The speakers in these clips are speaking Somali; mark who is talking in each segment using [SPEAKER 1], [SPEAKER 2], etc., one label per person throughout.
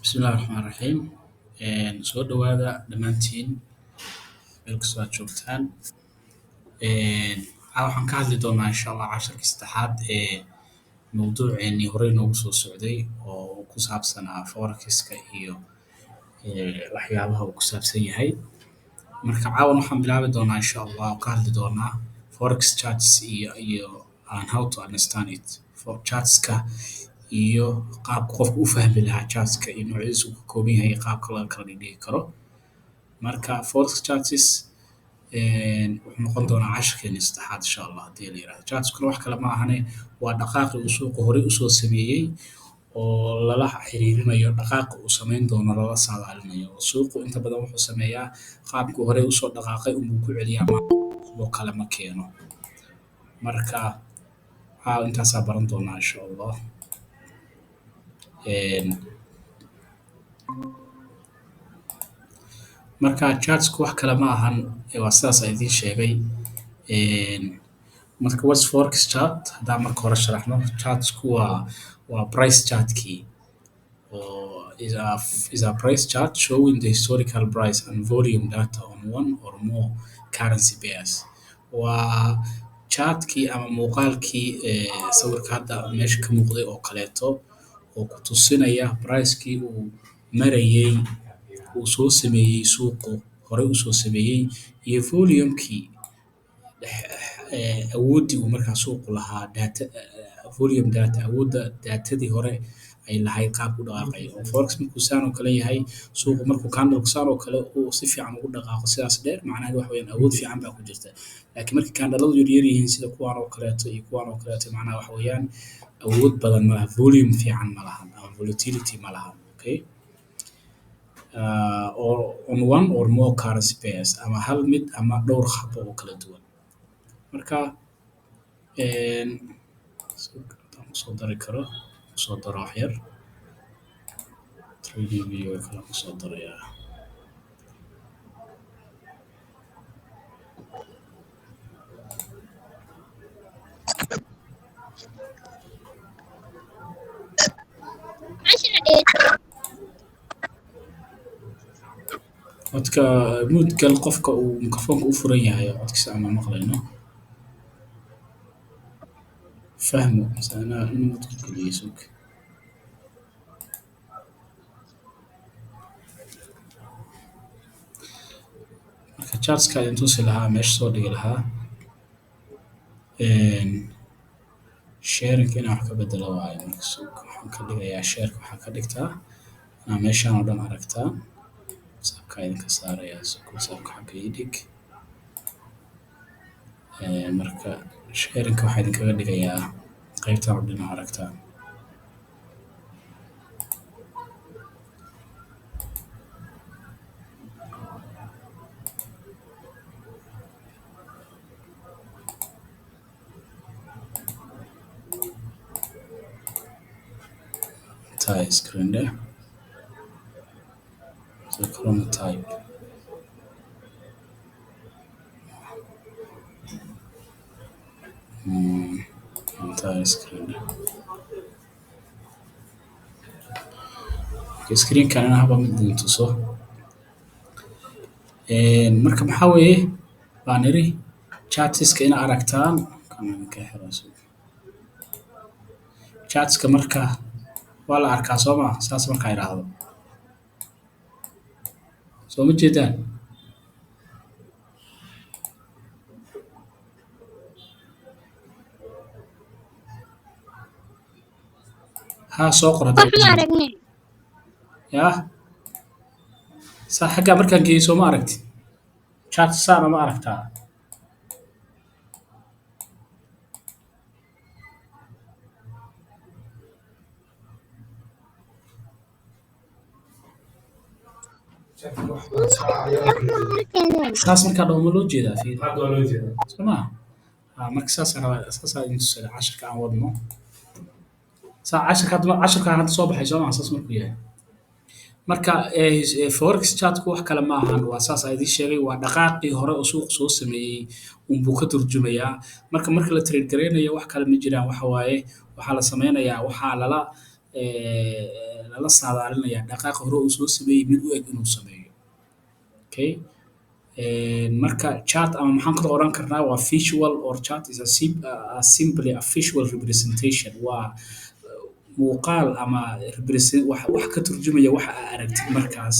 [SPEAKER 1] Bismillahi Raxmaani Raxiim. Soo dhawaada dhammaantiin meel kastoo aad joogtaan. Waxaan ka hadli doonaa insha Allah casharkii saddexaad ee mawduuceennii horey noogu soo socday oo ku saabsanaa forex-ka iyo waxyaabaha uu ku saabsan yahay. Marka caawan waxaan bilaabi doonaa insha Allah oo ka hadli doonaa forex charts iyo and how to understand it. For chartska iyo qaabka qofku u fahmi lahaa chartska iyo noocyadiisa uu ka kooban yahay iyo qaabka laga kala dhigi karo. Marka forex charts wuxuu noqon doonaa casharkeeni saddexaad insha Allah haddii la yiraahdo. Chartskuna wax kale ma ahane waa dhaqaaqii uu suuqa horey usoo sameeyey oo lala xiriirinayo dhaqaaqa uu samayn doono lala saadaalinayo. Suuqu inta badan wuxuu sameeyaa qaabkii horey usoo dhaqaaqay unbuu ku celiyaa kuwo kale ma keeno. Marka intaasaa baran doonaa insha Allah. Marka chartsku wax kale ma ahan waa sidaas aan idiin sheegay. Marka what's forex chart haddaan marka hore sharaxno chartsku waa price chartkii or is a price chart showing the historical price and volume data on one or more currency pairs. Waa chartkii ama muuqaalkii sawirka hadda meesha ka muuqday oo kaleeto oo ku tusinaya pricekii uu marayay uu soo sameeyey suuqu horey usoo sameeyey iyo volumekii awooddii uu markaa suuqu lahaa volume data awoodda datadii hore ay lahayd qaabku u dhaqaaqayo. Forex markuu saan oo kale yahay suuqu markuu candle saan oo kale uu si fiican ugu dhaqaaqo sidaas dheer macnaheedu waxa weeyaan awood fiican baa ku jirta. Laakiin markii candladu yaryar yihiin sida kuwaan oo kaleeto iyo kuwaan oo kaleeto macnaha waxa weeyaan awood badan ma laha volume fiican ma lahan ama volatility ma lahan. Okay. Or on one or more currency pairs ama hal mid ama dhowr khabo oo kala duwan. Marka soo dari karo soo daro wax yar trading view kala soo darayaa. codka mute gal qofka uu mikrofoonka u furan yahay codkiisa ama maqlayno fahmo sana mute geliyo sug. Marka chartska ayaan tusi lahaa meesha soo dhigi lahaa sharing inaan wax ka bedelo waayo marka sug waxaan ka dhigayaa share waxaa ka dhigtaa meeshaan oo dhan aragtaa sabka idinka saarayaa sabka xagga ii dhig. Marka sharing waxaa idinkaga dhigayaa qaybtaan oo dhan aragtaa. Tie screen there. So Chrome type. Entire screen. Okay, screen kan haba mid tuso. Marka maxaa weeye baan iri chartska ina aragtaan kan ka xiraso. Chartska marka waa la arkaa soo ma saas markaa iraahdo. Soo ma jeedaan? soo qor yaa saa xagga markaan geeyo soo ma aragti chart saana ma aragtaa saas markaa dhawma loo jeedaa soo ma marka saas idin tusaya casharka aan wadno casharka hadda soo baxay soo ma saas markuu yahay. Marka forex chartku wax kale ma ahan waa saas aan idiin sheegay waa dhaqaaqii hore oo suuq soo sameeyey unbuu ka turjumayaa. Marka la trade gareynayo wax kale ma jiraan waxa waaye waxaa la sameynayaa waxaa lala saadaalinayaa dhaqaaqa hore uu soo sameeyey mid u eg inuu sameeyo. Okay. Marka chart ama maxaan ku oran karnaa waa visual or chart is a simply a visual representation. Waa muuqaal ama wax ka turjumaya waxa aad aragtid markaas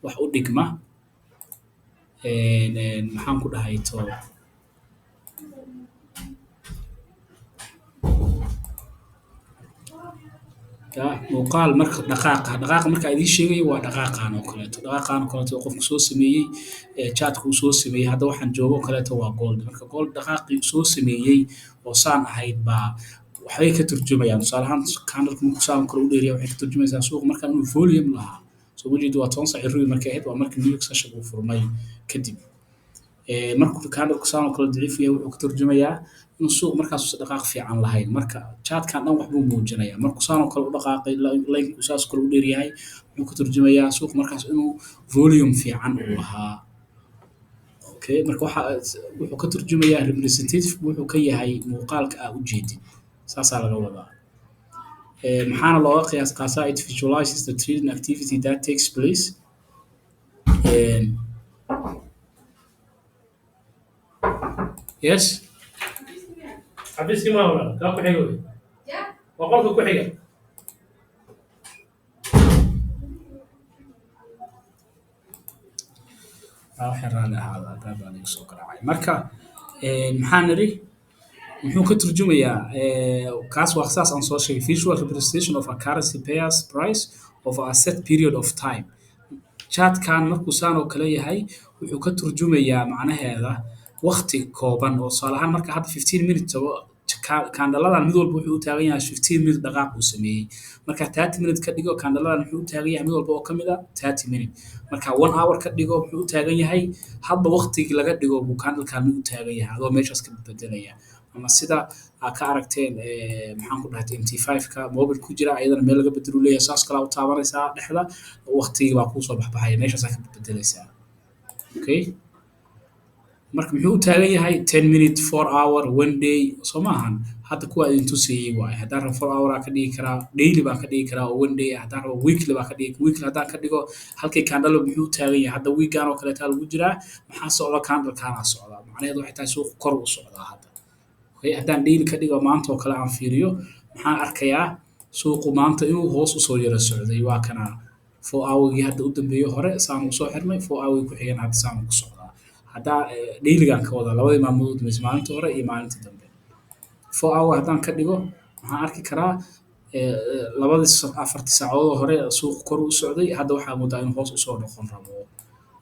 [SPEAKER 1] wax u dhigma. Maxaan ku dhahay to muuqaal marka dhaqaaqa marka idiin sheegayo waa dhaqaaqan oo kaleeto oo qofku soo sameeyey chatka uu soo sameeyey hadda waxaan joogo kaleeto waa gold marka gold dhaqaaqii soo sameeyey oo saan ahayd baa waxbay ka turjumayaan tusaale ahaan candleka markuu saan kale u dheeriya waxay ka turjumaysaa suuqa markaan inuu volume lahaa soo wajeedo waa 10 saac rubi markay ahayd waa markii New York session uu furmay kadib markuu candleka saan kale daciif yahay wuxuu ka turjumayaa inuu suuq markaas uusan dhaqaaq fiican lahayn marka chartkan dhan wax buu muujinayaa markuu saan oo kale u dhaqaaqay line saas kale u dheer yahay wuxuu ka turjumayaa suuq markaas inuu volume fiican uu lahaa. Okay marka wuxuu ka turjumayaa representative wuxuu ka yahay muuqaalka aad u jeedid saasaa laga wadaa. Maxaana looga qiyaas qaasaa it visualizes the trading activity that takes place. Yes. xafiiskii ma hawlan kaa ku xiga wey waa qolka ku xiga waxay raali ahaada albaab baa laga soo garaacay marka maxaan nidhi muxuu ka turjumayaa kaas waa saas aan soo sheegay visual representation of a currency pairs price over a set period of time. Chartkan markuu saan oo kale yahay wuxuu ka turjumayaa macnaheeda waqti kooban oo tusaale ahaan marka hadda 15 minutes kandaladan mid walba wuxuu u taagan yahay 15 minutes dhaqaaq uu sameeyey marka 30 minutes ka dhigo kandaladan wuxuu u taagan yahay mid walba oo ka mid ah 30 minutes marka 1 hour ka dhigo wuxuu u taagan yahay hadba waqtigii laga dhigo buu kandalkan u taagan yahay adoo meeshaas ka bedelaya ama sida aad ka aragteen maxaan ku dhahay MT5ka mobile ku jira ayadana meel laga bedelo leeyahay saas kala u taabanaysaa dhexda waqtigii baa kuu soo baxaya meeshaas ka bedelaysaa. Okay marka muxuu u taagan yahay 10 minutes 4 hour 1 day soo maahan hadda kuwa idin tusayey waay haddaan rabo 4 hour ka dhigi karaa daily baan ka dhigi karaa oo 1 day haddaan rabo weekly baan ka dhigi weekly haddaan ka dhigo halkay candle muxuu u taagan yahay hadda weekan oo kaleeta lagu jiraa maxaa socda candlekana socda macnaheedu waxay tahay suuq kor u socdaa hadda. Okay haddaan daily ka dhigo maanta oo kale aan fiiriyo maxaan arkayaa suuqu maanta inuu hoos u soo yara socday waa kana 4 hourgii hadda u dambeeyay hore saan u soo xirmay 4 hour ku xigeen hadda saan ku socdaa hadda daily-gan ka wada labadii maalmood maalinta hore iyo maalinta dambe 4 hour haddaan ka dhigo waxaan arki karaa labadii afartii saacadood hore suuq kor u socday hadda waxaa moodaa inuu hoos u soo noqon rabo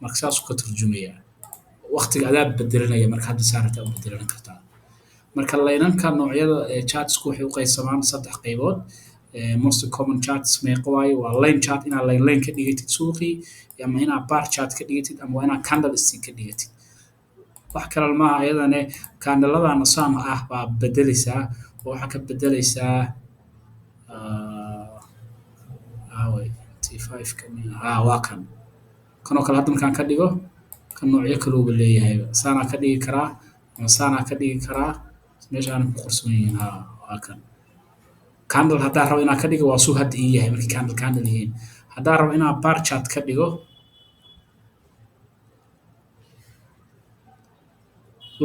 [SPEAKER 1] marka saasuu ka turjumayaa waqtiga adaa bedelanaya marka hadda saarata u bedelan kartaa marka laynanka noocyada chartsku waxay u qaybsamaan 3 qaybood most common charts meeqa waaye waa line chart inaad line ka dhigatid suuqii ama inaad bar chart ka dhigatid ama inaad candlestick ka dhigatid wax kale maaha ayadane kandaladan saan ah baa bedelaysaa oo waxa ka bedelaysaa T5 waa kan oo kale hadda markaan ka dhigo kan noocyo kale uu leeyahay saana ka dhigi karaa ama saana ka dhigi karaa meeshaan ku qorsan yihiin waa kan candle haddaan rabo inaan ka dhigo waa suuq hadda ii yahay markii candle yihiin haddaan rabo inaan bar chart ka dhigo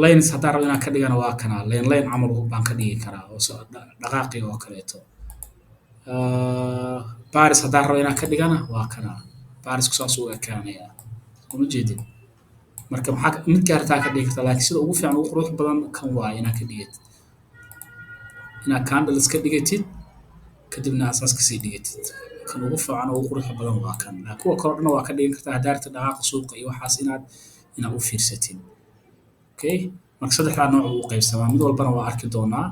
[SPEAKER 1] lines haddaan rabo inaan ka dhigana waa kana line camal baan ka dhigi karaa oo dhaqaaqii oo kaleeto baris haddaan rabo inaan ka dhigana waa kana barisku saas u ekaanaya uma jeedin marka maxaa mid gaartaa ka dhigi kartaa laakiin sida ugu fiican ugu qurux badan kan waa inaad ka dhigatid inaad candles ka dhigatid kadibna asaas ka sii dhigatid kan ugu fiican ugu qurux badan waa kan kuwa kale dhan waa ka dhigi kartaa hadaarta dhaqaaqa suuqa iyo waxaas inaad u fiirsatin. Okay marka saddexdaa nooc uu qaybsamaa mid walbana waa arki doonaa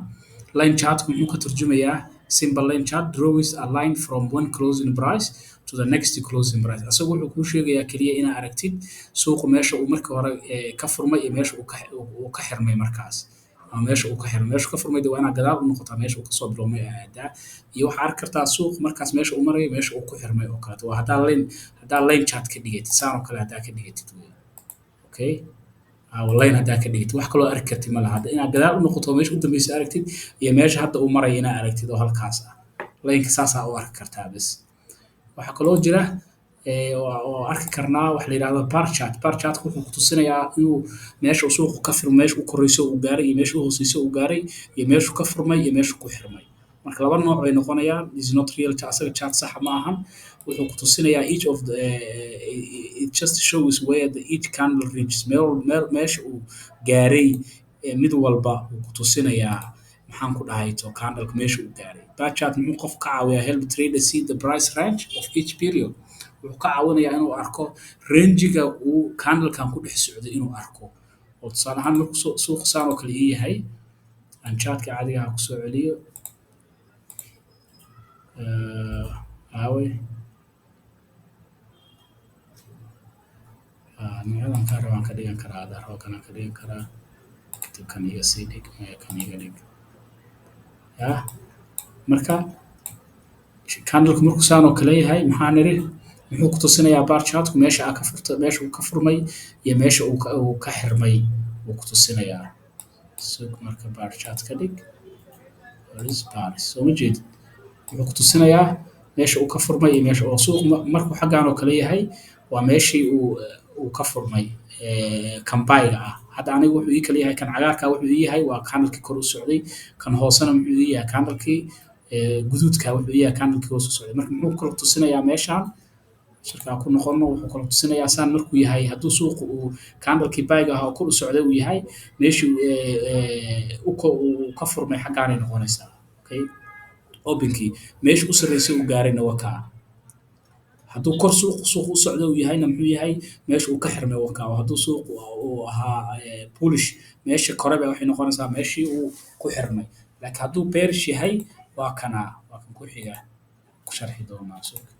[SPEAKER 1] line chart muxuu ka turjumayaa simple line chart draws a line from one closing price to the next closing price asagu wuxuu kuu sheegayaa kaliya inaad aragtid suuqu meesha uu markii hore ka furmay iyo meesha uu ka xirmay markaas ama meesha uu ka xirmay meesha ka furmay waa inaad gadaal u noqotaa meesha uu ka soo bilowmay aadaa iyo waxaa arki kartaa suuq markaas meesha uu marayo meesha uu ku xirmay oo kaleeto waa haddaa line chart ka dhigatid saan oo kale haddaa ka dhigatid okay line haddaa ka dhigtid wax kaloo arki kartid ma laha hadda inaad gadaal u noqoto meesha u dambaysa aragtid iyo meesha hadda uu marayo inaad aragtid oo halkaas ah laynka saasaa u arki kartaa bes. waxaa kaloo jira oo arki karnaa waxa la yidhahdo bar chart. Bar chart wuxuu ku tusinayaa inuu meesha uu suuqu ka furmay, meesha uu korayso uu gaaray iyo meesha uu hooseyso uu gaaray iyo meesha uu ka furmay iyo meesha uu ku xirmay. marka laba nooc bay noqonayaan. Is not real chart, asaga chart sax ma ahan. wuxuu ku tusinayaa each of the it just shows where the each candle reaches, meesha uu gaaray mid walba uu ku tusinayaa maxaan ku dhahay to candle meesha uu gaaray. Bar chart muxuu qof ka caawiyaa help trader see the price range of each period. wuxuu ka caawinayaa inuu arko rangiga uu candlekan ku dhex socday inuu arko. oo tusaale ahaan markuu suuq saan oo kale ii yahay, aan chartka caadiga ah ku soo celiyo. aaway magacadan kaa rabaan ka dhigan karaa, adar oo kanaan ka dhigan karaa, kadib kan iga sii dhig, kan iga dhig. marka candleka markuu saan oo kale yahay maxaa niri muxuu ku tusinayaa bar chartku meesha aa ka furta, meesha uu ka furmay iyo meesha uu ka xirmay uu ku tusinayaa. suuq marka bar chart ka dhig bar soo ma jeedid, wuxuu ku tusinayaa meesha uu ka furmay iyo meesha oo suuq markuu xaggaan oo kale yahay waa meeshii uu ka furmay kambayga ah. hadda aniga wuxuu ii kala yahay kan cagaarka wuxuu ii yahay waa candlekii kor u socday, kan hoosena wuxuu ii yahay candlekii guduudka wuxuu ii yahay candlekii hoos u socday. marka muxuu kala tusinayaa meeshaan shirkaa ku noqono, wuxuu kala tusinayaa saan markuu yahay hadduu suuqu uu candlekii bayga ah oo kor u socday uu yahay meeshii uu ka furmay xaggaanay noqonaysaa. okay openkii meesha u sarreysay uu gaarayna waa kaa. hadduu kor suuq u socdo uu yahayna muxuu yahay meesha uu ka xirmay waa kaa. hadduu suuq uu ahaa bullish meesha koreba waxay noqonaysaa meeshii uu ku xirmay. laakiin hadduu bearish yahay waa kana, waa kan ku xiga ku sharxi doonaa suuqa.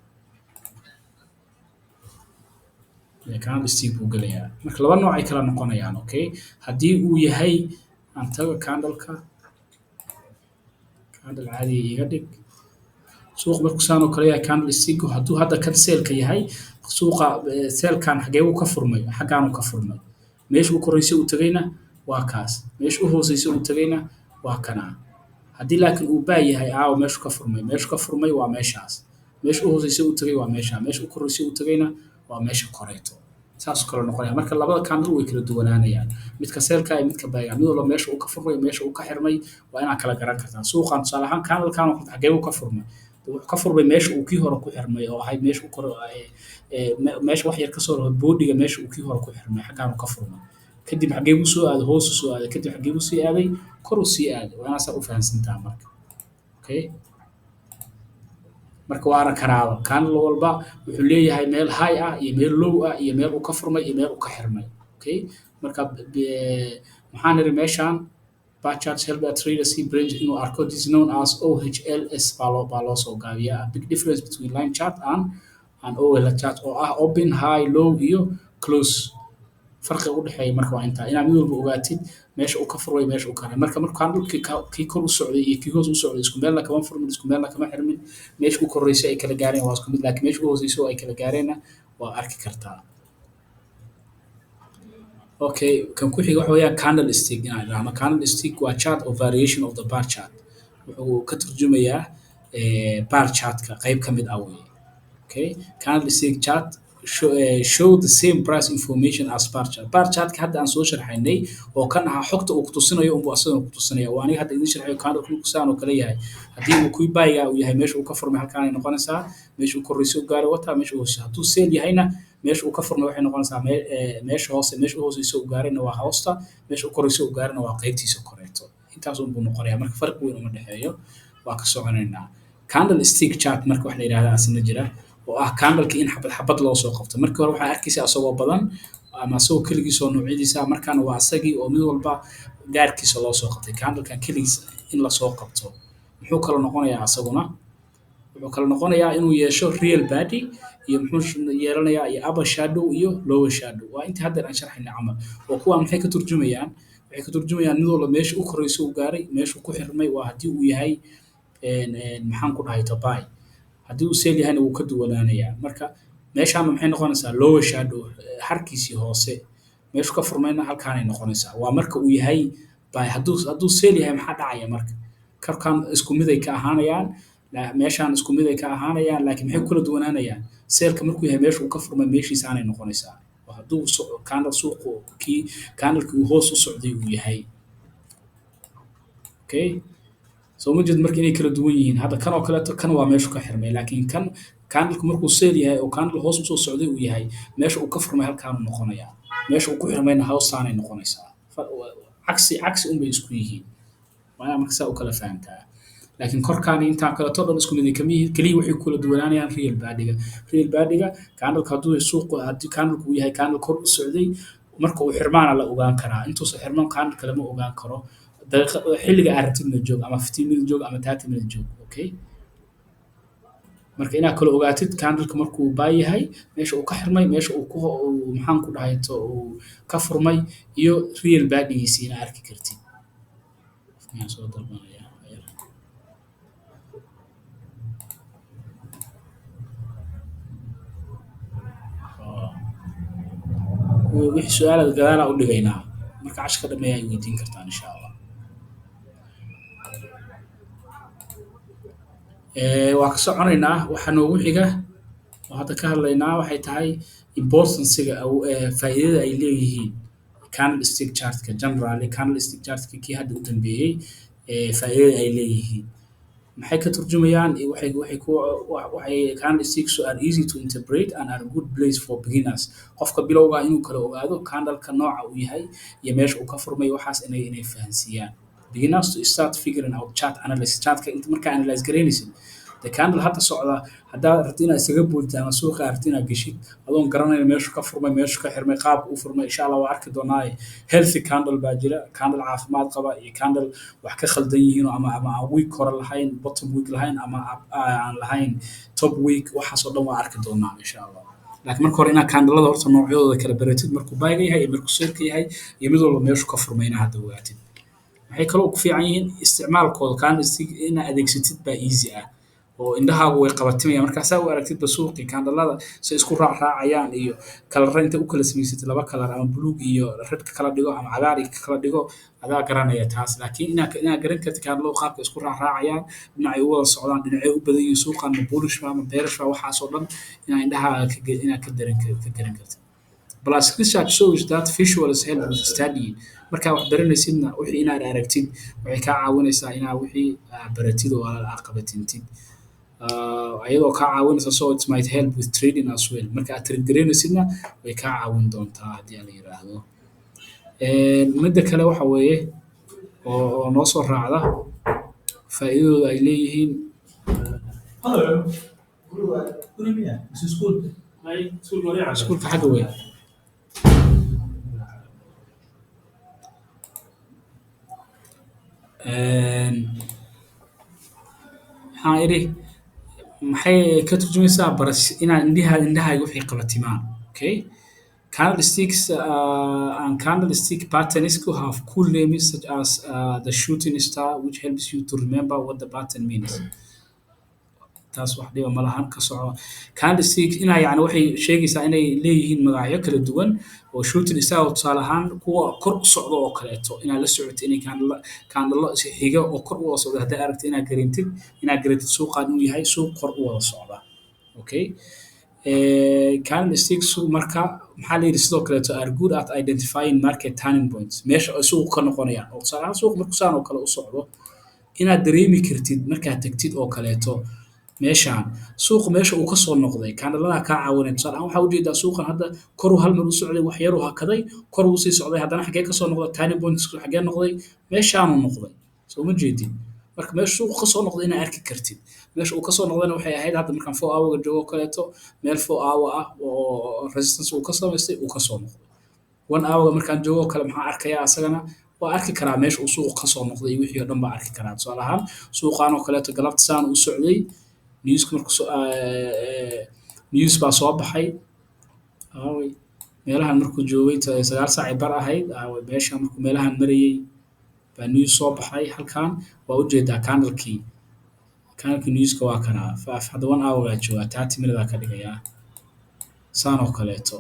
[SPEAKER 1] candlestick buu gelayaa. marka laba nooc ay kala noqonayaan. okay haddii uu yahay aan tago candleka, candle caadiga iga dhig. suuq markuu saan oo kale yahay candlestick hadduu hadda kan seelka yahay, suuqa seelkan xagee uu ka furmay, xaggaan uu ka furmay. meesha uu koraysay uu tagayna waa kaas, meesha u hooseysay uu tagayna waa kana. haddii laakiin uu baa yahay aawo meeshu ka furmay, meeshu ka furmay waa meeshaas, meesha u hooseysay uu tagay waa meesha, meesha u koraysay uu tagayna waa meesha koreeto. saas kala noqonaya. marka labada candle way kala duwanaanayaan, midka seelka iyo midka bayga. mid walba meesha uu ka furmay meesha uu ka xirmay waa inaad kala garan kartaa. suuqan tusaale ahaan candlekan xagee uu ka furmay, wuxuu ka furmay meesha uu kii hore ku xirmay oo ahayd meesha uu kor meesha wax yar ka soo raro boodiga meesha uu kii hore ku xirmay xaggaan uu ka furmay. kadib xagee buu soo aaday, hoos u soo aaday, kadib xagee buu sii aaday, kor uu sii aaday. waa inaad saa u fahansantaa marka. okay marka waana kanaaba candle walba wuxuu leeyahay meel high ah iyo meel low ah iyo meel uu ka furmay iyo meel uu ka xirmay. okay marka maxaan niri meeshaan bar charts help a trader see range inuu arko. this is known as OHLS baa loo soo gaabiyaa. A big difference between line chart and OHL chart oo ah open, high, low iyo close. farqiga u dhexeeya marka waa intaa inaad mid walba ogaatid meesha uu ka furmay meesha uu ka xirmay. marka candlekii kii kor u socday iyo kii hoos u socday isku meelna kama furmin, isku meelna kama xirmin. meesha u koreysay ay kala gaareen waa isku mid, laakiin meesha u hooseysay oo ay kala gaareenna waa arki kartaa. okay kan ku xiga waxa weeyaan candlestick. inaan idhaahno candlestick waa chart or variation of the bar chart. wuxuu ka turjumayaa bar chartka qayb ka mid ah weeye. okay candlestick chart show the same price information as bar chart. bar chartka hadda aan soo sharxaynay oo kan ahaa xogta uu ku tusinayo unbuu asagana ku tusinaya. waa aniga hadda idin sharxayo candleka markuu saan oo kale yahay, haddii uu kuwii bayga uu yahay meesha uu ka furmay halkaan ay noqonaysaa, meesha uu koreysay uu gaaray wataa, meesha uu hoosey. hadduu seel yahayna meesha uu ka furmay waxay noqonaysaa meesha hoose, meesha u hooseysa uu gaarayna waa hoosta, meesha uu koreysay uu gaarayna waa qaybtiisa koreeto. intaas unbuu noqonayaa. marka farqi weyn uma dhexeeyo, waa ka soconaynaa. candlestick chart marka wax la yidhahda asna jira oo ah candlekii in xabad xabad loo soo qabto. markii hore waxaa arkaysa asagoo badan ama asagoo keligiis oo noocyadiisa, markaana waa asagii oo mid walba gaarkiisa loo soo qabtay. candlekan keligiis in lasoo qabto muxuu kala noqonayaa asaguna, wuxuu kala noqonayaa inuu yeesho real body iyo muxuu yeelanayaa iyo upper shadow iyo lower shadow. waa intii hadda aan sharxaynay camal. oo kuwaan maxay ka turjumayaan, waxay ka turjumayaan mid walba meesha u koreysay uu gaaray, meesha ku xirmay waa haddii uu yahay maxaan ku dhahay buy. haddii uu seel yahayna wuu ka duwanaanayaa. marka meeshaan maxay noqonaysaa lower shadow, harkiisii hoose. meeshu ka furmayna halkaanay noqonaysaa. waa marka uu yahay buy. hadduu seel yahay maxaa dhacaya marka, karkan isku mid ay ka ahaanayaan. meeshaan isku mid ay ka ahaanayaan laakiin maxay ku kala duwanaanayaan seelka markuu yahay meesha uu ka furmay meeshiisa aanay noqonaysaa oo hadduu candle suuqu kii candlekii uu hoos u socday uu yahay okay soo ma jeed marka inay kala duwan yihiin hadda kan oo kaleeto kan waa meeshu ka xirmay laakiin kan candleku markuu seel yahay oo candle hoos usoo socday uu yahay meesha uu ka furmay halkaanu noqonayaa meesha uu ku xirmayna hoostaanay noqonaysaa cagsi unbay isku yihiin waa marka saa u kala fahamtaa laakiin korkaan intaan kaleeto dhan isku mid keliya waxay ku kala duwanaanayaan real badiga candleka hadduu suuqu haddii candleku uu yahay candle kor u socday marka uu xirmaana la ogaan karaa intuusan xirman candleka lama ogaan karo xilliga aad rabtidna joog ama 15 minute joog ama 30 minute joog okay marka inaad kala ogaatid candleka markuu baa yahay meesha uu ka xirmay meesha uu ku maxaan ku dhahay to uu ka furmay iyo real badigiisa inaad arki kartid ayaan soo dalbanaya wixii su-aalaad gadaala u dhigaynaa marka cashka dhameeya ay weydiin kartaan insha allah waa ka soconaynaa waxaa noogu xiga oo hadda ka hadlaynaa waxay tahay importanciga faa'iidada ay leeyihiin candlestick chartka generally candlestick chartka kii hadda u dambeeyey faa'iidada ay leeyihiin maxay ka turjumayaan waxay candlesticks are easy to interpret and are a good place for beginners qofka bilowga inuu kala ogaado candleka nooca uu yahay iyo meesha uu ka furmay waxaas inay fahansiiyaan beginners to start figuring out chart analysis chartka inta markaa analyze garaynaysid the candle hadda socda haddaad rabti inaad isaga boodid ama suuqa rabti inaad geshid adoon garanayn meeshu ka furmay meeshu ka xirmay qaabka u furmay insha allah waa arki doonaa healthy candle baa jira candle caafimaad qaba iyo candle wax ka khaldan yihiin ama aan week hore lahayn bottom week lahayn ama aan lahayn top week waxaasoo dhan waa arki doonaa insha allah laakiin marka hore inaad candlelada horta noocyadooda kala baratid markuu buyga yahay iyo markuu seelka yahay iyo mid walba meeshu ka furmay inaad hadda ogaatid waxay kaloo ku fiican yihiin isticmaalkooda candlestick inaad adeegsatid baa easy ah oo indhahaagu way qabatimayaan markaasaa u aragtidba suuqii candlelada si isku raacayaan iyo kalarra inta u kala samaysatid laba kalar ama buluug iyo red ka kala dhigo ama cagaar ka kala dhigo adaa garanaya taas laakiin inaad garan kartid candleladu qaabka isku raacayaan dhinacay u wada socdaan dhinacay u badan yihiin suuqan ma bullish ma bearish waxaasoo dhan inaad indhahaaga inaad ka garan kartid plus research shows that visuals help with studying markaa wax baranaysidna wixii inaad aragtid waxay kaa caawinaysaa inaad wixii baratid oo aad qabatintid ayadoo kaa caawinaysa so it might help with trading as well marka aad trade garaynaysidna way kaa caawin doontaa haddii la yiraahdo midda kale waxa weeye oo noo soo raacda faa'iidadooda ay leeyihiin iskuulka xagga weyn maxaa idhi maxay ka turjumaysaa inaad indhahaaga waxay qabatimaan okay candlesticks and candlestick patterns could have cool names such as the shooting star which helps you to remember what the pattern means taas wax dhiba ma lahan ka soco candlestick inaa yani waxay sheegaysaa inay leeyihiin magacyo kala duwan oo shooting star tusaale ahaan kuwa kor u socdo oo kaleeto inaad la socoto inay candle xiga oo kor u wada socdo haddaad aragto inaad garantid suuqan inuu yahay suuq kor u wada socda okay candlesticks marka maxaa la yidhi sidoo kaleeto are good at identifying market turning points meesha ay suuq ka noqonayaan oo tusaale ahaan suuq markuu saan oo kale u socdo inaad dareemi kartid markaad tagtid oo kaleeto meeshaan suuqa meesha uu ka soo noqday candlelada kaa caawinay tusaale ahaan waxaa ujeedaa suuqan hadda koruu hal mar u socday wax yaruu hakaday kor uu sii socday haddana xaggee ka soo noqday turning points xaggee noqday meeshaanuu noqday soo ma jeedin marka meesha suuqa ka soo noqday inaad arki kartid meesha uu ka soo noqdayna waxay ahayd hadda markaan 4 hour-ga joogo kaleeto meel 4 hour ah oo resistance uu ka samaystay uu ka soo noqday 1 hour-ga markaan joogo kale maxaa arkayaa asagana waa arki karaa meesha uu suuqa ka soo noqday iyo wixii oo dhan baa arki karaa tusaale ahaan suuqaan oo kaleeto galabta saan uu socday newska markuu news baa soo baxay meelahan markuu joogay 9 saac bar ahayd meesha markuu meelahan marayay baa news soo baxay halkan waa ujeedaa candlekii newska waa kana hadda 1 hour baa joogaa 30 minute ka dhigayaa saan oo kaleeto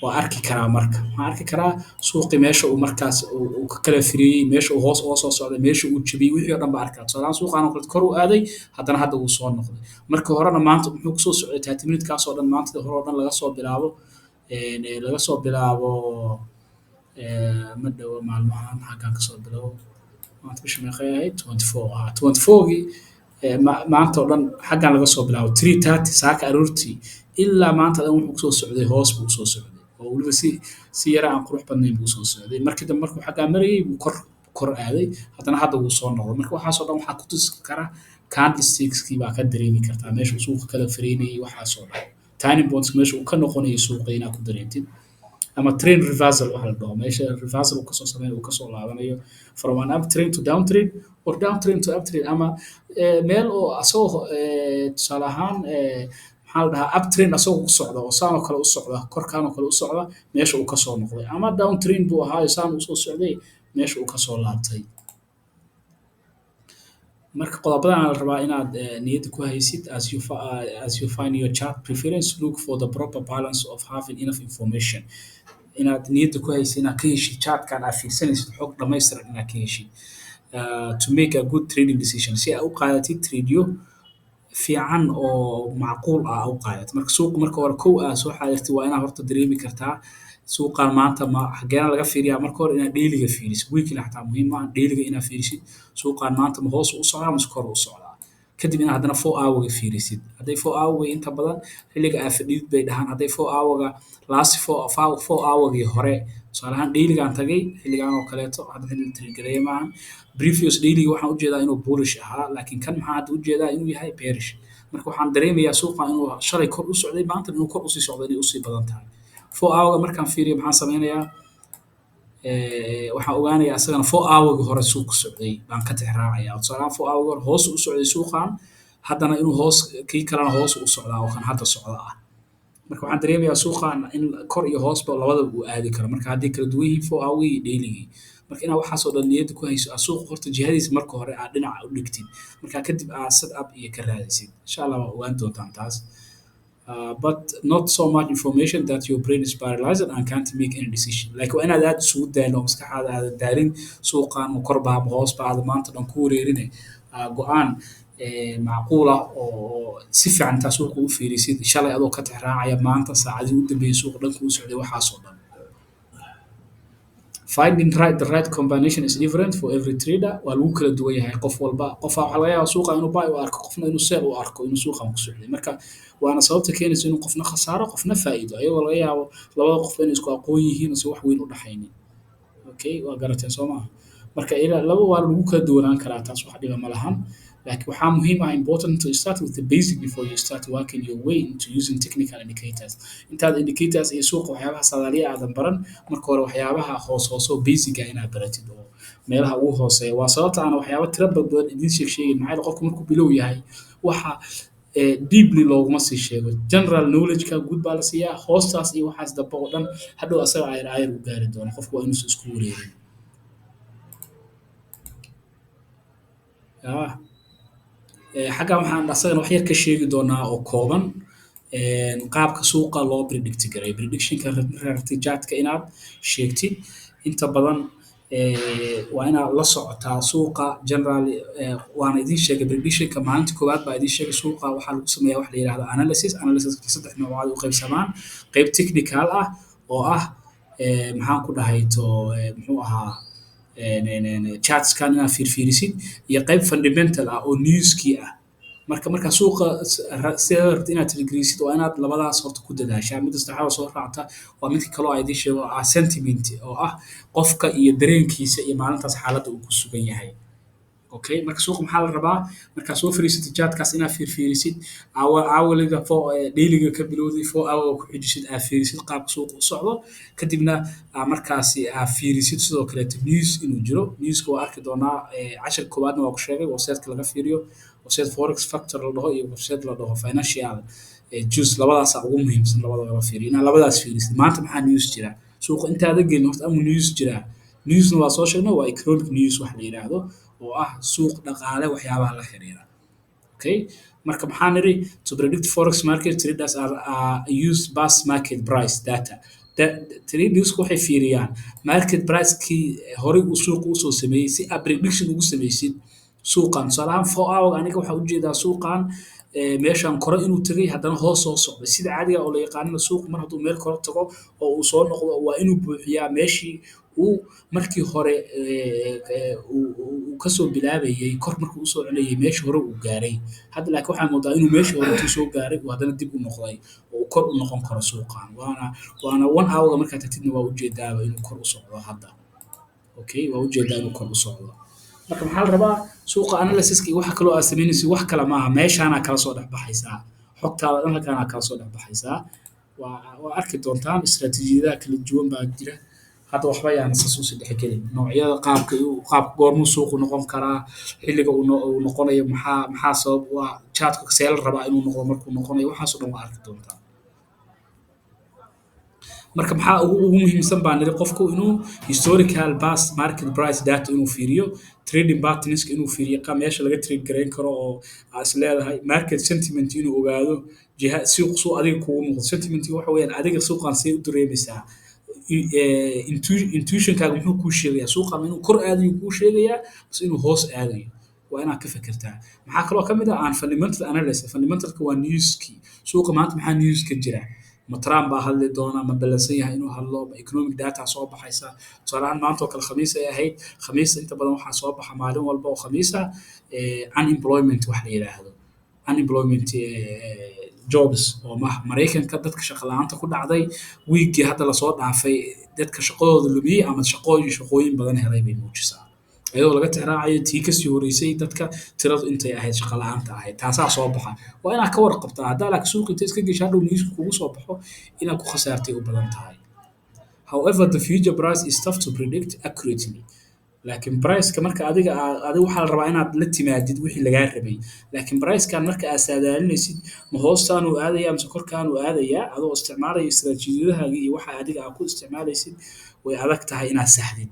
[SPEAKER 1] waa arki karaa marka waxaan arki karaa suuqii meesha uu markaas uu ka kala firiyey meesha uu hoos uga soo socday meesha uu jabiyey wixii oo dhan baa arkaa tusaalahaan suuqaan oo kale kor u aaday haddana hadda wuu soo noqday markii horena maanta muxuu kusoo socday 30 minutekaas oo dhan maanta hore oo dhan laga soo bilaabo ma dhowo maalmahan xaggaan kasoo bilow maanta bisha meeqay ahayd 24 24gii maanta oo dhan xaggan laga soo bilaabo 3:30 saaka aroortii ilaa maanta dhan wuxuu kusoo socday hoos buu usoo socday oo weliba si yara aan qurux badnayn buu usoo socday markii dambe markuu xaggaa marayay buu kor aaday haddana hadda wuu soo noqday marka waxaasoo dhan waxaa ku tusi kara candlestickskii baa ka dareemi kartaa meesha uu suuqa kala fariinayay waxaasoo dhan turning points meesha uu ka noqonayo suuqa inaad ku dareentid ama train reversal waxa la dhaho meesha reversal uu kasoo sameynayo uu kasoo laabanayo from an up train to down train or down train to up train ama meel oo asagoo tusaale ahaan maxaa la dhahaa up train asagoo ku socda oo saan oo kale u socda korkaan oo kale u socda meesha uu kasoo noqday ama down train buu ahaayo saan uu soo socday meesha uu kasoo laabtay marka qodobadan la rabaa inaad niyadda ku haysid as you find your chart preference look for the proper balance of having enough information inaad niyadda ku haysid inaad ka heshid chartkan aad fiirsanaysid xog dhammaystiran inaad ka heshid to make a good trading decision si aad u qaadatid tradeyo fiican oo macquul ah u qaadatid marka suuqa marka hore kow aad soo xaadirtid waa inaad horta dareemi kartaa suuqan maanta ma xageena laga fiiriyaa marka hore inaad dheyliga fiirisid weekly xataa muhiim ah dheyliga inaad fiirisid suuqan maanta ma hoos u socdaa mise kor u socdaa kadib inaad haddana 4 hourga fiirisid hadday 4 hourga inta badan xilliga aad fadhidid bay dhahaan hadday 4 hourga last 4 hourgii hore tusaale ahaan dheyligaan tagay xilligaan oo kaleeto hadda xilli tirgareeye maahan previous daily waxaan ujeedaa inuu bullish ahaa laakiin kan maxaa hadda ujeedaa inuu yahay bearish marka waxaan dareemayaa suuqan inuu shalay kor u socday maanta inuu kor usii socdo inay usii badan tahay 4 hourga markaan fiiriyo maxaan sameynayaa waxaan ogaanayaa isagana 4 hourgii hore suuq ku socday baan ka tixraacayaa tusaalahaan 4 hourgii hore hoos u socday suuqan haddana inuu hoos kii kalena hoos u socdaa oo kan hadda socda ah marka waxaan dareemayaa suuqan in kor iyo hoosba labadaba uu aadi karo marka haddii kala duwan yihiin 4 hourgii iyo dheyligii marka inaad waxaasoo dhan niyadda ku hayso aad suuqa horta jihadiisa marka hore aad dhinaca u dhigtid marka kadib aad set up iyo ka raadisid insha allah waa ogaan doontaan taas but not so much information that your brain is paralyzed and can't make any decision like waa inaad aad isugu daalo maskaxaada aadan daalin suuqan kor baa ama hoos baa aad maanta dhan ku wareerine go-aan macquul ah oo si fiican intaa suuqa u fiirisid shalay adoo ka tixraacaya maanta saacadii u dambeeyay suuqa dhanka u socday waxaasoo dhan finding the right combination is different for every trader waa lagu kala duwan yahay qof walba qofa waxaa laga yaabaa suuqa inuu buy u arko qofna inuu sell u arko inuu suuqan ku socday marka waana sababta keenaysa inuu qofna khasaaro qofna faa'iido ayagoo laga yaabo labada qof inay isku aqoon yihiin ose wax weyn u dhaxaynin okay waa garateen soo maaha marka laba waa lagu kala duwanaan karaa taas wax dhiba ma lahan laakiin waxaa muhiim ah important to start with the basic before you start working your way into using technical indicators intaad indicators iyo suuqa waxyaabaha sadaaliya aadan baran marka hore waxyaabaha hoosoo basic ah inaad baratid oo meelaha ugu hooseeya waa sababta aan waxyaaba tiro badan idiin sheegin maxaa yeele qofku markuu bilow yahay waxa deeply looguma sii sheego general knowledge-ka guud baa la siiyaa hoostaas iyo waxaas damba oo dhan hadhow asaga ayar u gaari doono qofku waa inuusan isku wareerin xaggan waxaan asagana wax yar ka sheegi doonaa oo kooban qaabka suuqa loo predict garay predictionka rartijaadka inaad sheegtid inta badan waa inaad la socotaa suuqa general waana idiin sheegay predictionka maalinta koowaad baa idiin sheegay suuqa waxaa lagu sameeyaa wax la yidhahdo analysiska 3 noocood u qaybsamaan qayb technical ah oo ah maxaan ku dhahay to muxuu ahaa chartskan inaad fiirfiirisid iyo qayb fundamental ah oo newskii ah marka suuqa sidaa rabta inaad tixgelisid waa inaad labadaas horta ku dadaashaa midda saddexaad soo raacta waa midka kaloo aan idiin sheego ah sentiment oo ah qofka iyo dareenkiisa iyo maalintaas xaaladda uu ku sugan yahay okay marka suuqa maxaa la rabaa markaa soo fariisatid jaadkaas inaad fiirfiirisid awaliga dheyliga ka bilowday 4 hour ku xijisid aad fiirisid qaabka suuqa u socdo kadibna markaasi aad fiirisid sidoo kaleeto news inuu jiro newska waa arki doonaa cashar koowaadna waa ku sheegay website-ka laga fiiriyo website forex factor la dhaho iyo website la dhaho financial juice labadaas ugu muhiimsan labada la fiiriyo inaad labadaas fiirisid maanta maxaa news jira suuqa intaada gelin horta ama news jira newsna waa soo sheegnay waa economic news wax la yiraahdo oo ah suuq dhaqaale waxyaabaha la xiriira okay marka maxaan niri to predict forex market traders are use past market price data traders waxay fiiriyaan market price-kii horey uu suuqa usoo sameeyey si aad prediction ugu samaysid suuqan tusaale ahaan 4 hour aniga waxaa ujeedaa suuqan meeshan kore inuu tagay haddana hoos soo socday sida caadiga oo la yaqaanina suuq mar hadduu meel kore tago oo uu soo noqdo waa inuu buuxiyaa meeshii uu markii hore uu kasoo bilaabayay kor markuu usoo celinayay meeshii hore uu gaaray hadda laakiin waxaa moodaa inuu meeshii hore intuu soo gaaray uu haddana dib u noqday oo uu kor u noqon karo suuqan waana 1 hour markaad tagtidna waa ujeedaaba inuu kor u socdo hadda okay waa ujeedaa inuu kor u socdo marka maxaa la rabaa suuqa analysiska iyo waxa kaloo aad samaynaysid wax kale maaha meeshaanaa kala soo dhex baxaysaa xogtaada dhan halkaanaa kala soo dhex baxaysaa waa arki doontaan istaraatiijiyadaha kala duwan baa jira hadda waxba ayaan saas usii dhexgelin noocyada qaabka goormuu suuqu noqon karaa xilliga uu noqonayo maxaa sabab u ah jaadka see la rabaa inuu noqdo markuu noqonayo waxaasoo dhan waa arki doontaan marka maxaa ugu muhiimsan baa niri qofku inuu historical past market price data inuu fiiriyo trading patterns inuu fiiriyo meesha laga trade gareyn karo oo aad is leedahay market sentiment inuu ogaado suuq suu adiga kugu muuqdo sentiment waxa weeyaan adiga suuqan see u dareemaysaa intuitionkaaga muxuu kuu sheegayaa suuqan inuu kor aadayo kuu sheegayaa base inuu hoos aadayo waa inaad ka fikirtaa maxaa kaloo ka mid ah aan fundamental analysis fundamentalka waa newskii suuqa maanta maxaa news ka jira ma Trump baa hadli doona ma ballansan yahay inuu hadlo ma economic data soo baxaysa tusaale ahaan maanta oo kale khamiis ay ahayd khamiis inta badan waxaa soo baxa maalin walba oo khamiisa unemployment wax la yiraahdo unemployment jobs oo Mareykanka dadka shaqo la'aanta ku dhacday wiigii hadda lasoo dhaafay dadka shaqadooda lumiyay ama shaqooyin badan helay bay muujisaa iyadoo laga tixraacayo tii kasii horeysay dadka tiradu intay ahayd shaqo la'aanta ahayd taasaa soo baxa waa inaad ka warqabtaa haddaa laakiin suuqa inta iska gesha hadhow newska kugu soo baxo inaad ku khasaartay u badan tahay however the future price is tough to predict accurately laakiin priceka marka adiga waxaa la rabaa inaad la timaadid wixii lagaa rabay laakiin pricekan marka aad saadaalinaysid ma hoostaan uu aadayaa mise korkaan uu aadayaa adoo isticmaalaya istaraatiijiyadahaaga iyo waxa adiga aad ku isticmaalaysid way adag tahay inaad saxdid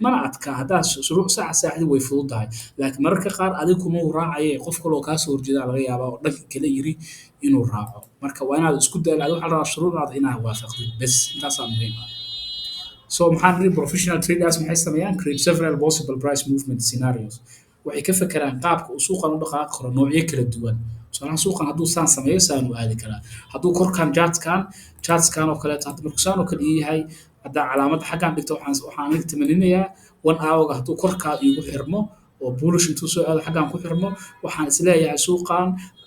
[SPEAKER 1] mana adka haddaad shuruuc saxa saaxdid way fududahay laakiin mararka qaar adiga kuma uu raacaye qof kaloo kaa soo horjeedaa laga yaabaa oo dhanka kale yiri inuu raaco marka waa inaad isku dayla waxaa la rabaa shuruucdaada inaad waafaqdid bes intaasaa muhiim ah so maxaa niri professional traders maxay sameeyaan create several possible price movement scenarios waxay ka fekeraan qaabka uu suuqan u dhaqaaqi karo noocyo kala duwan tusaalahaan suuqan hadduu saan sameeyo saan u aadi karaa hadduu korkan chartskan oo kaleeto hadda markuu saan oo kale yahay haddaa calaamadda xaggaan dhigto waxaan aniga tamaninayaa 1 hour hadduu korkaa iigu xirmo oo bullish intuu soo aado xaggaan ku xirmo waxaan isleeyahay suuqan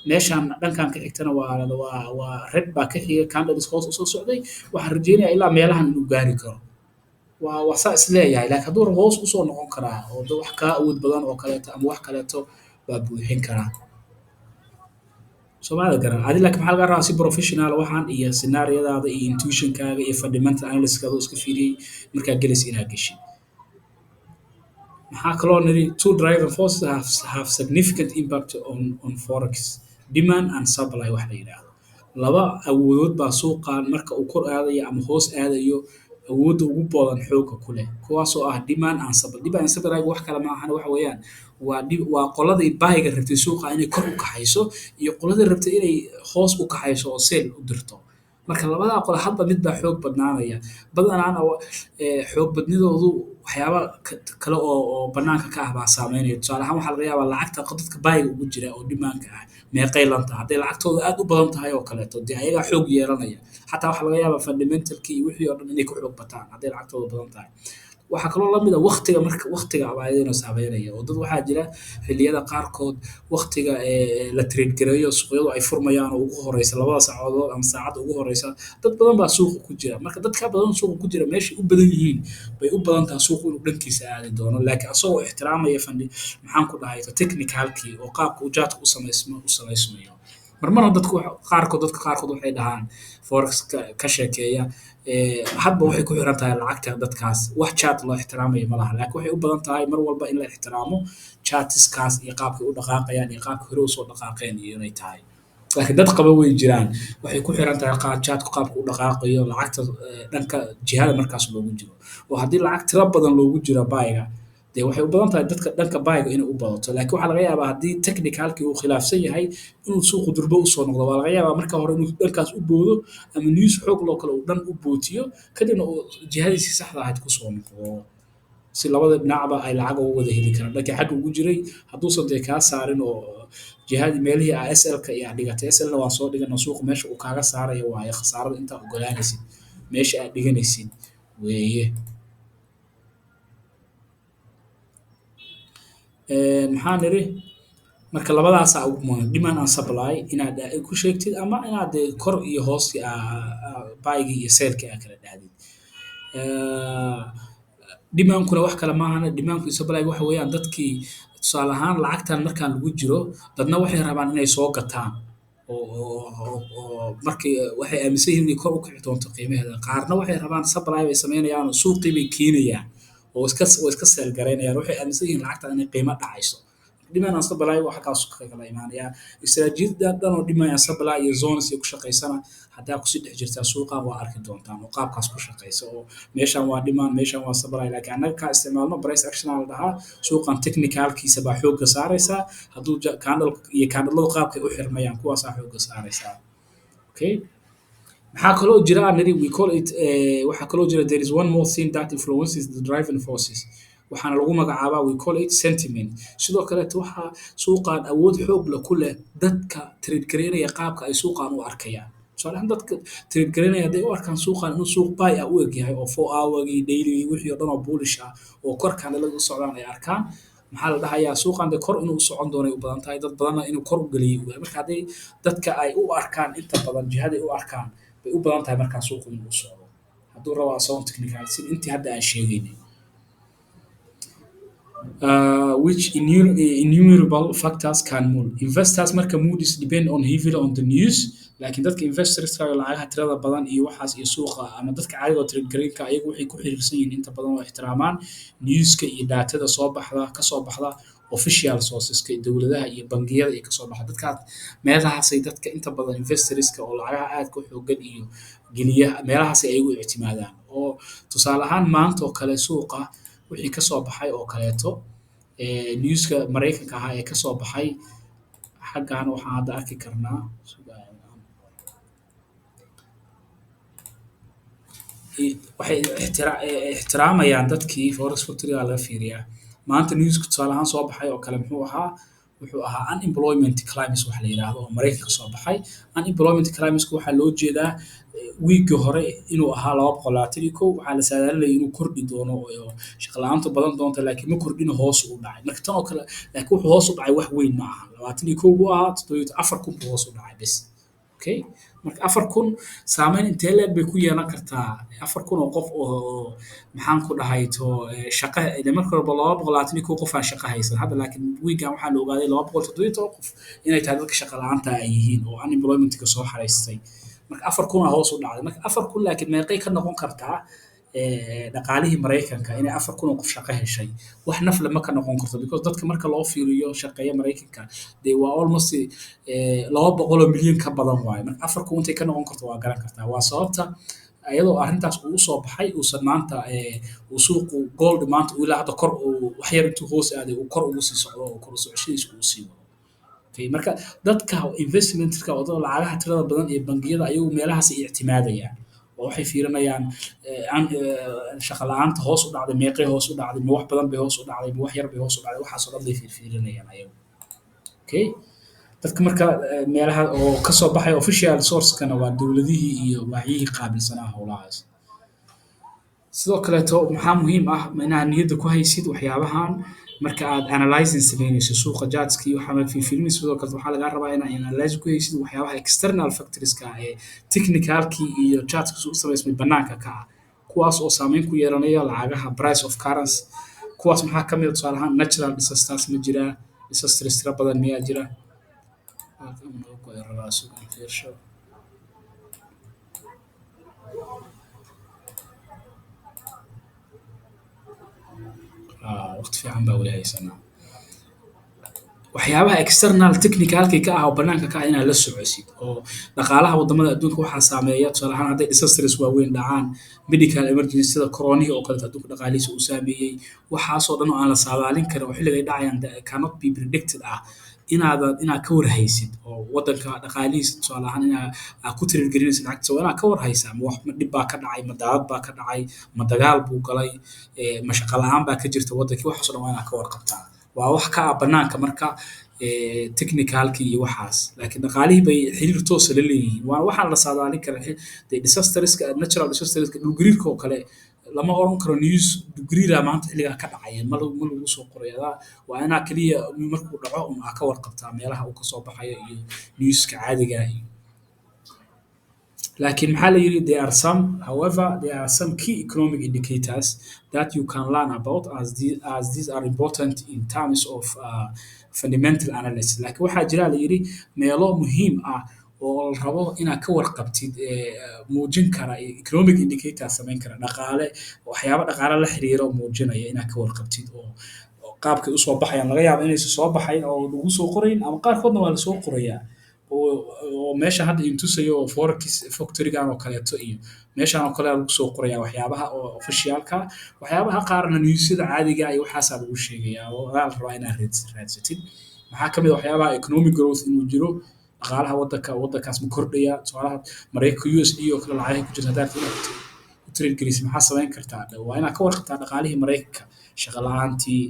[SPEAKER 1] meeshaan dhankan ka xigtana waa red baa ka xigay candles hoos usoo socday waxaan rajeynayaa ilaa meelahan inuu gaari karo waa saa isleeyahay laakiin hadduu hoos usoo noqon karaa oo wax kaa awood badan oo kaleeto ama wax kaleeto baa buuxin karaa Soomaalida garan adi laakiin maxaa laga rabaa si professional waxaan iyo scenario-daada iyo intuition-kaaga iyo fundamental analysis-kaada iska fiiriyay markaa gelaysa inaad gashay maxaa kaloo niri two driving forces have significant impact on forex demand and supply wax la yiraahdo laba awoodood baa suuqan marka uu kor aadayo ama hoos aadayo awoodda ugu badan xooga ku leh kuwaasoo ah demand and supply wax kale ma ahan waxa weeyaan waa qoladii baahiga rabtay suuqa inay kor u kaxayso iyo qoladii rabtay inay hoos u kaxayso oo sell u dirto marka labadaa qole hadba mid baa xoog badnaanaya badanaana xoog badnidoodu waxyaaba kale oo banaanka ka ah baa saameynaya tusaale ahaan waxaa laga yaabaa lacagta dadka baahiga ugu jira oo dhimaanka ah meeqay lanta hadday lacagtooda aad u badan tahay oo kaleeto dee ayagaa xoog yeelanaya xataa waxaa laga yaabaa fundamentalki iyo wixii oo dhan inay ku xoog bataan hadday lacagtooda badan tahay waxaa kaloo lamid ah waqtiga abaayadina saameynaya oo dad waxaa jira xilliyada qaarkood waqtiga la trade gareeyo suuqyadu ay furmayaan oo ugu horeysa 2 saacadood ama saacada ugu horeysa dad badan baa suuqa ku jira marka dadka badan suuqa ku jira meesha u badan yihiin bay u badan tahay suuqu inuu dhankiisa aadi doono laakiin asagoo ixtiraamaya maxaan ku dhahay technicalkii oo qaabka uu jaadka u samaysmayo marmarna dadka qaarkood waxay dhahaan forex ka sheekeeya hadba waxay ku xiran tahay lacagta dadkaas wax chart loo ixtiraamayo ma laha laakiin waxay u badan tahay mar walba in la ixtiraamo chartiskaas iyo qaabkay u dhaqaaqayaan iyo qaabka hore usoo dhaqaaqeen iyo inay tahay laakiin dad qaba way jiraan waxay ku xiran tahay chartku qaabka u dhaqaaqayo lacagta dhanka jihada markaas loogu jiro oo haddii lacag tiro badan loogu jiro baayiga dee waxay u badan tahay dadka dhanka buyga inay u badato laakiin waxaa laga yaabaa haddii technicalkii uu khilaafsan yahay inuu suuqu durbo usoo noqdo waa laga yaabaa marka hore inuu dhankaas u boodo ama news xoog loo kale uu dhan u bootiyo kadibna uu jihadiisii saxda ahayd kusoo noqdo si labada dhinacba ay lacag uga wada heli karaan dhankii xagga ugu jiray hadduusan dee kaa saarin oo jihadii meelihii a SL-ka iyo aad dhigatay SL-na waa soo dhigana suuqa meesha uu kaaga saarayo waaye khasaarada intaa ogolaanaysid meesha aad dhiganaysid weeye. maxaa nidhi marka labadaasaa ugu muhiim demand and supply inaad ku sheegtid ama inaad dee kor iyo hoos baygii iyo seelkii aad kala dhahdid. Demandkuna wax kale maahane demandku iyo supplyga waxa weeyaan dadkii tusaale ahaan lacagtan markaan lagu jiro dadna waxay rabaan inay soo gataan oo markii waxay aaminsan yihiin inay kor u kici doonto qiimaheeda qaarna waxay rabaan supply bay sameynayaan oo suuqii bay keenayaan oo iska seel garaynayaan waxay aaminsan yihiin lacagtan inay qiimo dhacayso demand and supply waxa kaas ka kala imaanaya istaraatiijiyada dhan oo demand and supply iyo zones iyo ku shaqeysana haddaa kusii dhex jirtaa suuqan waa arki doontaan oo qaabkaas ku shaqeysa oo meeshan waa demand meeshan waa supply laakiin annaga ka isticmaalno price action la dhahaa suuqan technicalkiisa baa xoogga saaraysaa hadduu candle iyo candladu qaabkay u xirmayaan kuwaasaa xoogga saaraysaa. Okay. maxaa kaloo jira nadi we call it waxaa kaloo jira there is one more thing that influences the driving forces waxaana lagu magacaabaa we call it sentiment sidoo kaleeto waxaa suuqan awood xoog leh ku leh dadka trade gareynaya qaabka ay suuqan u arkayaan tusaale ahaan dadka trade gareynaya hadday u arkaan suuqan inuu suuq buy ah u egyahay oo 4 hourgii dailygii wixii oo dhan oo bullish ah oo korkaan dhalada u socdaan ay arkaan maxaa la dhahayaa suuqan de kor inuu u socon doonay u badan tahay dad badanna inuu kor u geliyay marka hadday dadka ay u arkaan inta badan jihaday u arkaan bay u badan tahay markaa suuqu inuu socdo hadduu rabo asagoon technical sida intii hadda aan sheegaynay. Which innumerable factors can move. Investors marka moods depend on heavily on the news laakiin dadka investors lacagaha tirada badan iyo waxaas iyo suuqa ama dadka caadiga oo trade gareynka ayagu waxay ku xiriirsan yihiin inta badan oo ixtiraamaan newska iyo daatada soo baxda ka soo baxda official sourceska dowladaha iyo bangiyada iyo kasoo baxa dadkaas meelahaasay dadka inta badan investorska oo lacagaha aadka u xoogan iyo geliya meelahaasay ayagu ictimaadaan oo tusaale ahaan maanta oo kale suuqa wixii kasoo baxay oo kaleeto newska maraykanka ahaa ee kasoo baxay xaggan waxaan hadda arki karnaa waxay ixtiraamayaan dadkii forex factory laga fiiriyaa maanta newska tusaale ahaan soo baxay oo kale wuxuu ahaa unemployment climax wax la yiraahdo oo maraykanka soo baxay unemployment climax waxaa loo jeedaa wiigii hore inuu ahaa 221 waxaa la saadaalinayay inuu kordhi doono oo shaqo la'aantu badan doonto laakiin ma kordhino hoos u dhacay marka tan oo kale laakiin wuxuu hoos u dhacay wax weyn ma aha 21 buu ahaa 4,000 buu hoos u dhacay bes. Okay. marka 4,000 saameyn intee leeg bay ku yeelan kartaa 4,000 oo qof oo maxaan ku dhahay to shaqo marka hore 221 qof aan shaqo haysan hadda laakiin wiigan waxaa la ogaaday 217 qof inay tahay dadka shaqo la'aanta ay yihiin oo unemployment-ka soo xareystay marka 4,000 hoos u dhacday marka 4,000 laakiin meeqay ka noqon kartaa dhaqaalihii maraykanka inay 4,000 oo qof shaqo heshay wax nafle ma ka noqon karto because dadka marka loo fiiriyo shaqeeya maraykanka they were almost 200 milyan ka badan waaye marka 4,000 intay ka noqon karto waa garan kartaa waa sababta iyadoo arrintaas uu soo baxay uusan maanta uu suuqu gold maanta uu ilaa hadda kor uu wax yar intuu hoos aaday uu kor ugu sii socdo oo kor u socoshadiisa uu sii wado. Okay. marka dadka investmentka oo lacagaha tirada badan ee bangiyada ayagu meelahaas ay ictimaadayaan oo waxay fiirinayaan shaqo la'aanta hoos u dhacday meeqay hoos u dhacday ma wax badan bay hoos u dhacday ma wax yar bay hoos u dhacday waxaas oo dhan bay fiirinayaan ayagu. Okay. dadka marka meelaha oo ka soo baxay official source-kana waa dowladihii iyo waaxyihii qaabilsanaa howlahaas. sidoo kaleeto maxaa muhiim ah inaad niyadda ku haysid waxyaabahan marka aad analyzing sameynayso suuqa jadski waxaa fiirinayso sidoo kale waxaa lagaa rabaa inaad analyze ku haysid waxyaabaha external factorieska ee technicalkii iyo chartska u samaysmay banaanka ka ah kuwaas oo saameyn ku yeelanaya lacagaha price of currency kuwaas maxaa ka mid ah tusaale ahaan natural disasters ma jiraa disasters tira badan miyaa jira waqti fiican baa weli haysanaa waxyaabaha external technicalki ka ah oo banaanka ka ah inaad la socodsid oo dhaqaalaha wadamada adduunka waxaa saameeya tusaale ahaan hadday disasters waaweyn dhacaan medical emergency sida coronihii oo kaleeto adduunka dhaqaalihiisa uu saameeyey waxaasoo dhan oo aan la saadaalin karin oo xilliga ay dhacayaan cannot be predicted ah inaad ka warhaysid oo wadanka dhaqaalihiisa tusaale ahaan aad ku tirirgelinaysid lacagtiisa waa inaad ka warhaysaa ma dhib baa ka dhacay ma daadad baa ka dhacay ma dagaal buu galay ma shaqo la-aan baa ka jirta wadankii waxaasoo dhan waa inaad ka warqabtaa waa wax ka ah banaanka marka technicalki iyo waxaas laakiin dhaqaalihii bay xiriir toosa la leeyihiin waana waxaan la saadaalin karin dee disasterska natural disasterska dhulgariirka oo kale lama oran karo news dhulgariira maanta xilligaa ka dhacaya ma lagu soo qorayaa waa inaa keliya markuu dhaco un aa ka warqabtaa meelaha uu kasoo baxayo iyo newska caadiga iyo لكن محل يري there are some however there are some key economic indicators that you can learn about as these are important in terms of fundamental analysis لكن waxaa jira la yiri meelo muhiim ah oo la rabo inaad ka warqabtid muujin kara economic indicators samayn kara dhaqaale waxyaabo dhaqaale la xiriiro muujinaya inaad ka warqabtid oo qaabkay u soo baxayaan laga yaabo inaysan soo baxayn oo lagu soo qorayn ama qaarkoodna waa la soo qorayaa oo meesha hadda intusayo forex factorygan oo kaleeto iyo meeshaan oo kale lagu soo qorayaa waxyaabaha oo officialka waxyaabaha qaarna newsyada caadiga iyo waxaasaa lagu sheegayaa oo la rabaa inaad raadsatid maxaa ka mid ah waxyaabaha economic growth inuu jiro dhaqaalaha wadankaas ma kordhaya tusaalaha maraykanka USD oo kale lacagaha ku jirta haddaad u trade garaysid maxaa samayn kartaa waa inaad ka warqabtaa dhaqaalihii maraykanka shaqo la-aantii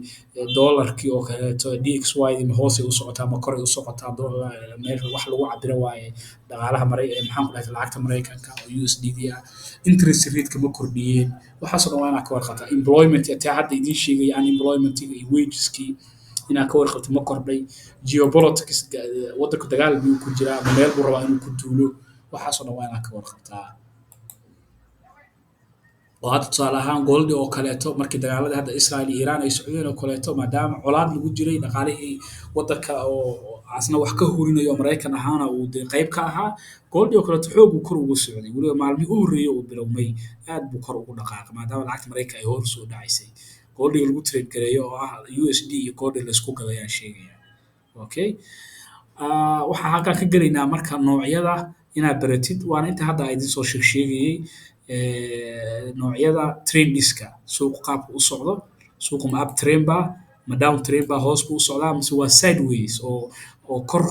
[SPEAKER 1] doolarkii oo kaleeto DXY ma hoosay u socotaa ma koray u socotaa meel wax lagu cabiro waaye dhaqaalaha maxaan ku dhahay lacagta maraykanka oo USD ah interest rate-ka ma kordhiyeen waxaasoo dhan waa inaad ka warqabtaa employment taa hadda idiin sheegaya unemployment-iga iyo wageski inaad ka warqabto ma kordhay geopolitics wadanka dagaal buu ku jiraa meel buu rabaa inuu ku duulo waxaasoo dhan waa inaad ka warqabtaa oo hadda tusaale ahaan goldi oo kaleeto markii dagaalada hadda Israel iyo Iran ay socdeen oo kaleeto maadaama colaad lagu jiray dhaqaalihii wadanka oo asna wax ka hurinayo Mareykan ahaana uu qayb ka ahaa goldi oo kaleeto xoog uu kor ugu socday waliba maalmihii u horreeyay uu bilowmay aad buu kor ugu dhaqaaqay maadaama lacagta Mareykan ay hor soo dhacaysay goldiga lagu trade gareeyo oo ah USD iyo goldi la isku gadayaan sheegaya okay waxaan halkan ka gelaynaa marka noocyada inaad baratid waana inta hadda ay idin soo sheegayay noocyada trendiska suuqa qaabka u socdo suuqa ma up trend ba ma down trend ba hoos buu u socdaa mise waa sideways oo kor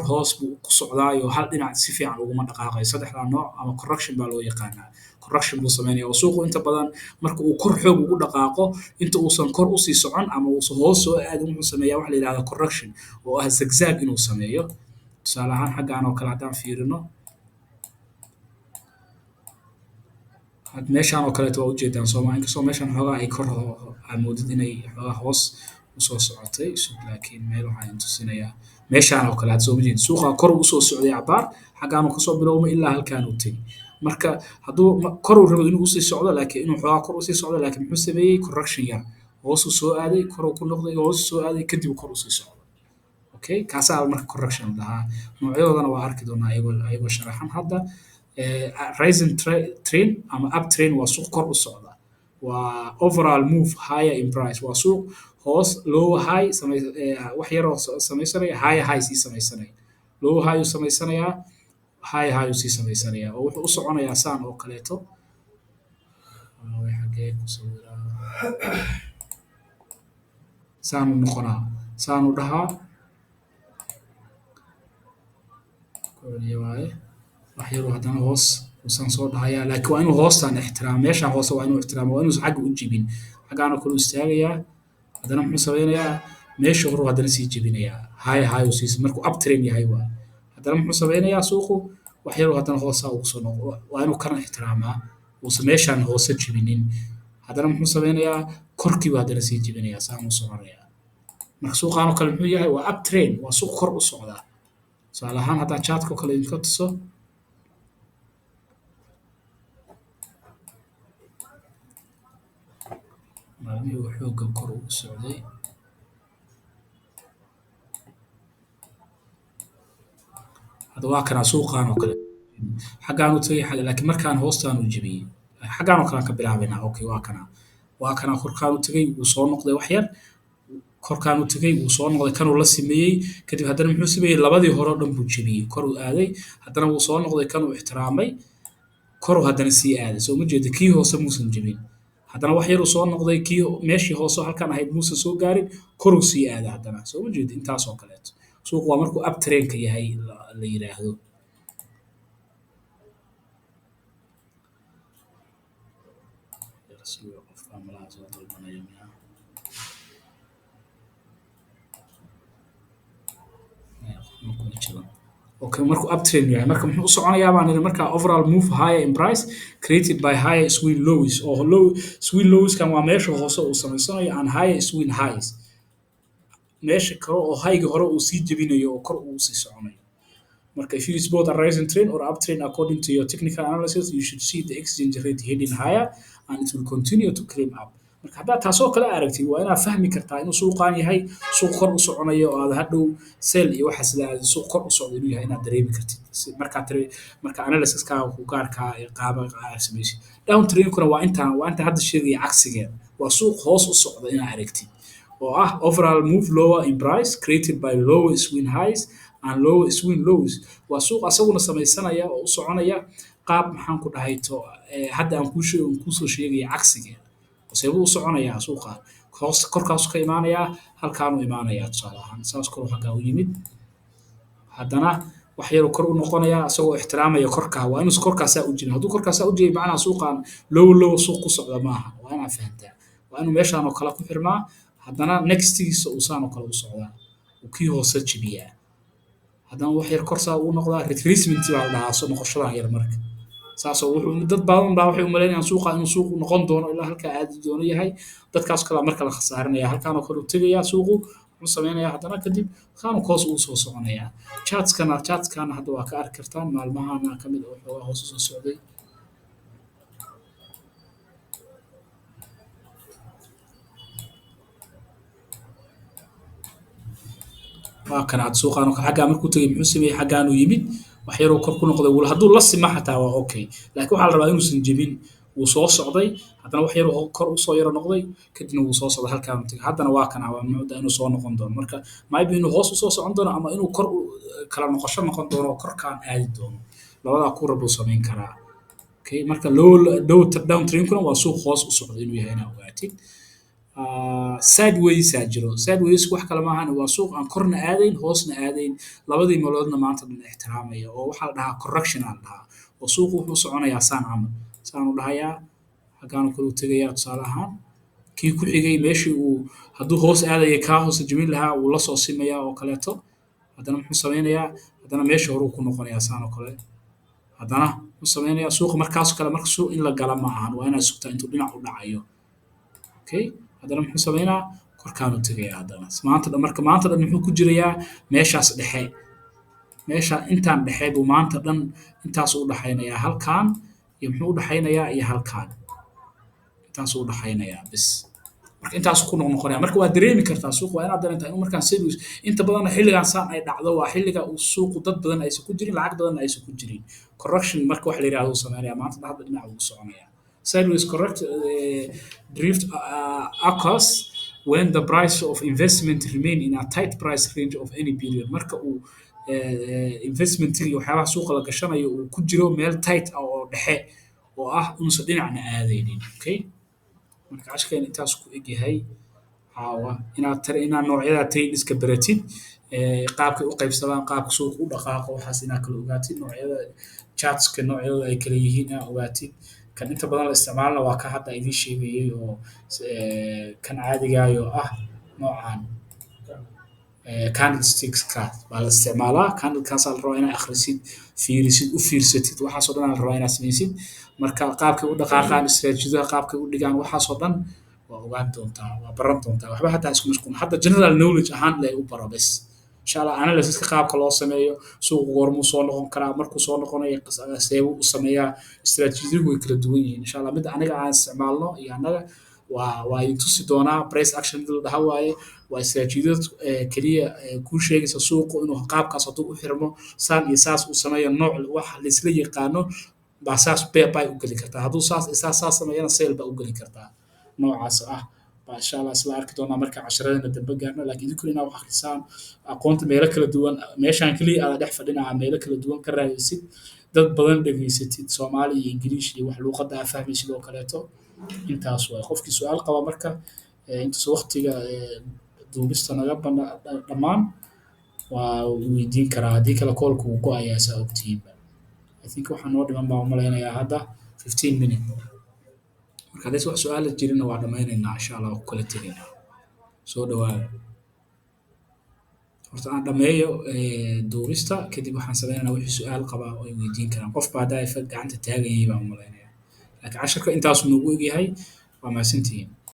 [SPEAKER 1] hoos buu ku socdaayo hal dhinac si fiican uguma dhaqaaqayo saddexda nooc ama correction baa loo yaqaanaa correction buu sameynaya oo suuqu inta badan marka uu kor xoog ugu dhaqaaqo inta uusan kor u sii socon ama uusan hoos soo aadin wuxuu sameeyaa waxa la yidhahdaa correction oo ah zigzag inuu sameeyo tusaale ahaan xaggaan oo kale haddaan fiirino meeshaan oo kaleeto waa ujeedaan Soomaaliya inkastoo meeshaan xoogaa ay kor amoodid inay xoogaa hoos u soo socotay laakiin meel waxaan tusinayaa meeshaan oo kale aad soo jeedin suuqa kor u soo socday cabaar xaggaan uu kasoo bilowmay ilaa halkaan uu tagay marka hadduu kor uu rabo inuu u sii socdo laakiin inuu xoogaa kor u sii socdo laakiin muxuu sameeyey correction yar hoos u soo aaday kor uu ku noqday hoos u soo aaday kadib kor u sii socdo okay kaasaa marka correction lahaa noocyadoodana waa arki doonaa ayagoo sharaxan hadda rising trend ama up trend waa suuq kor u socda waa overall move higher in price waa suuq hoos low high wax yar oo samaysanaya high sii samaysanaya low high uu samaysanayaa high uu sii samaysanaya oo wuxuu u soconayaa saan oo kaleeto xagee ku sawiraa saan uu noqonaa saan uu dhahaa waaye wax yar haddana hoos uusan soo dhahayaa laakiin waa inuu hoostaan ixtiraam meeshaan hoose waa inuu ixtiraamo waa inuusan xagga u jibin xaggaana kale u istaagayaa haddana muxuu sameynayaa meesha hore haddana sii jebinayaa high uu sii markuu up trend yahay waa haddana muxuu sameynayaa suuqu wax yar haddana hoosaa ugu soo noqdo waa inuu kana ixtiraamaa uusan meeshaan hoose jebinin haddana muxuu sameynayaa korkiiba haddana sii jebinayaa saan uu soconayaa marka suuqaan oo kale muxuu yahay waa up trend waa suuq kor u socdaa tusaale ahaan haddaa chartka oo kale idinka tuso maalmihii uu xoogga kor ugu socday hadda waa kanaa suuqaan oo kale xaggaan u tagay laakiin markaan hoostaan u jebiyey xaggaan oo kale aan ka bilaabaynaa okay waa kanaa korkaan u tagay wuu soo noqday wax yar korkaan u tegey wuu soo noqday kanuu la sameeyey kadib haddana muxuu sameeyey labadii hore oo dhan buu jebiyey koruu aaday haddana wuu soo noqday kanuu ixtiraamay koruu haddana sii aaday soo ma jeeda kii hoose muusan jebin haddana wax yaruu soo noqday kii meeshii hoose halkan ahayd muusan soo gaarin koruu sii aaday haddana soo ma jeeda intaasoo kaleeto suuqu waa markuu uptrendka yahay la yidhaahdo okay markuu uptrend yahay marka muxuu u soconayaa baan nidhi marka overall move higher in price created by higher swing lows oo swing lows kan waa meesha hoose uu samaysanayo and higher swing highs meesha kale oo highga hore uu sii jebinayo oo kor uu sii soconayo marka if you use both a rising trend or uptrend according to your technical analysis you should see the exchange rate heading higher and it will continue to climb up marka haddaad taasoo kale aragtid waa inaad fahmi kartaa inuu suuqaan yahay suuq kor u soconayo oo aad hadhow sell iyo waxa sida aad suuq kor u socdo inuu yahay inaad dareemi kartid marka analysiskaaga ku gaarkaa ee qaaba samaysid down trendkuna waa inta hadda sheegaya cagsigeeda waa suuq hoos u socda inaad aragtid oo ah overall move lower in price created by lower swing highs and lower swing lows waa suuq asaguna samaysanaya oo u soconaya qaab maxaan ku dhahay to hadda aan kuusoo sheegaya cagsigeeda seebuu u soconayaa suuqa hoos korkaasu ka imaanayaa halkaanuu imaanayaa tusaale ahaan saas kor xaggaa u yimid haddana wax yaruu kor u noqonayaa isagoo ixtiraamaya korkaa waa inuu korkaasaa u jirin hadduu korkaasaa u jiray macnaha suuqaan low suuq ku socda maaha waa inaad fahantaa waa inuu meeshaan oo kale ku xirmaa haddana nextigiisa uu saan oo kale u socdaa uu kii hoose jebiyaa haddana wax yar korsaa uu noqdaa retracement baa la dhahaa soo noqoshadan yar marka saasoo wuxuu dad badan baa waxay u malaynayaan suuqa inuu suuq noqon doono ilaa halkaa aadi doono yahay dadkaas kale marka la khasaarinaya halkaanoo kale u tegayaa suuqu wuxuu samaynayaa haddana kadib halkaanuu hoos uu soo soconayaa chartskana hadda waa ka arki kartaan maalmahana ka mid oo xoogaa hoos u soo socday waa kana had suuqaan xaggaa markuu tegay muxuu sameeyey xaggaanuu yimid wax yaroo kor ku noqday hadduu la sima xataa waa okay laakiin waxaa la rabaa inuusan jebin wuu soo socday haddana wax yaroo kor usoo yaro noqday kadibna wuu soo socday halkaanu tegay haddana waa kana waa mucda inuu soo noqon doono marka maybe inuu hoos usoo socon doono ama inuu kor kala noqosho noqon doono oo korkaan aadi doono labadaa ku rabuu samayn karaa okay marka down trendkuna waa suuq hoos u socda inuu yahay inaa ogaatid sideways aa jiro sideways wax kale maahan waa suuq aan korna aadayn hoosna aadayn labadii meeloodna maanta dhan ixtiraamaya oo waxaa la dhahaa correction aa la dhahaa oo suuqu wuxuu soconayaa saan camal saanu dhahayaa xaggaanu kale u tegayaa tusaale ahaan kii ku xigay meeshii uu hadduu hoos aadaya kaa hoose jebin lahaa wuu la soo simayaa oo kaleeto haddana muxuu samaynayaa haddana meeshii horuu ku noqonayaa saan oo kale haddana muxuu samaynayaa suuqa markaas kale marka suuq in la gala ma ahan waa inaad sugtaa intuu dhinac u dhacayo okay haddana muxuu samaynaa korkaanu tegayaa haddana maanta dhan muxuu ku jirayaa meeshaas dhexe meesha intaan dhexe buu maanta dhan intaas u dhaxaynayaa halkaan iyo muxuu u dhaxaynayaa iyo halkaan intaas u dhaxaynayaa bis marka intaas ku noqonaya marka waa dareemi kartaa suuq waa inaad dareenta inuu markaan sideways inta badan xilligan saan ay dhacdo waa xilliga uu suuqu dad badan aysan ku jirin lacag badan aysan ku jirin correction marka wax la yiraahdo sameeyaa maanta hadda dhinac uu soconaya sideways correct drift occurs when the price of investment remain in a tight price range of any period marka uu investmentiga waxyaabaha suuqa la gashanayo uu ku jiro meel tight ah oo dhexe oo ah inuusan dhinacna aadaynin okay marka cashkeen intaas ku egyahay caawa inaad noocyada tradeska baratid qaabka u qaybsadaan qaabka suuqa u dhaqaaqo waxaas inaad kala ogaatid noocyada chartska noocyada ay kala yihiin inaad ogaatid kan inta badan la isticmaalna waa ka hadda idiin sheegayay oo kan caadigayo ah noocan candlestickska baa la isticmaalaa candlekaasaa la rabaa inaad akhrisid u fiirsatid waxaasoo dhan la rabaa inaad samaysid marka qaabkay u dhaqaaqaan istaraatiijiyadaha qaabkay u dhigaan waxaasoo dhan waa ogaan doontaa waa baran doontaa waxba hadda isku mashquul hadda general knowledge ahaan leh u baro bes insha allah analysiska qaabka loo sameeyo suuqu goormuu soo noqon karaa markuu soo noqonayo seebuu u sameeyaa istaraatiijiyadu way kala duwan yihiin insha allah midda aniga aan isticmaalno iyo annaga waa idin tusi doonaa price action mid la dhaha waaye waa istaraatiijiyad keliya kuu sheegaysa suuqu inuu qaabkaas hadduu u xirmo saan iyo saas uu sameeyo nooc wax laisla yaqaano baa saas bay u geli kartaa hadduu saas sameeyana sale baa u geli kartaa noocaas ah baa insha allah isla arki doonaa marka casharadana dambe gaarno laakiin idinkuna inaa wax akhrisaan aqoonta meelo kala duwan meeshaan keliya aad dhex fadhinaa meelo kala duwan ka raadisid dad badan dhegaysatid soomaali iyo ingiliish iyo wax luuqadda aa fahmay sidoo kaleeto intaas waay qofkii su-aal qaba marka intaas waqtiga duubista naga dhammaan waa weydiin karaa haddii kale koolka uu go-ayaa saa ogtihiinba I think waxaa noo dhiman baan umalaynayaa hadda 15 minute marka haddays wax su-aala jirina waa dhammaynaynaa insha allah waa ku kala tegaynaa soo dhawaada horta aan dhammeeyo duubista kadib waxaan sameynaynaa wixii su-aal qabaa oo ay weydiin karaan qofba haddaa ifa gacanta taagayay baan umalaynayaa laakiin casharka intaasuu noogu egyahay waa mahadsantihiin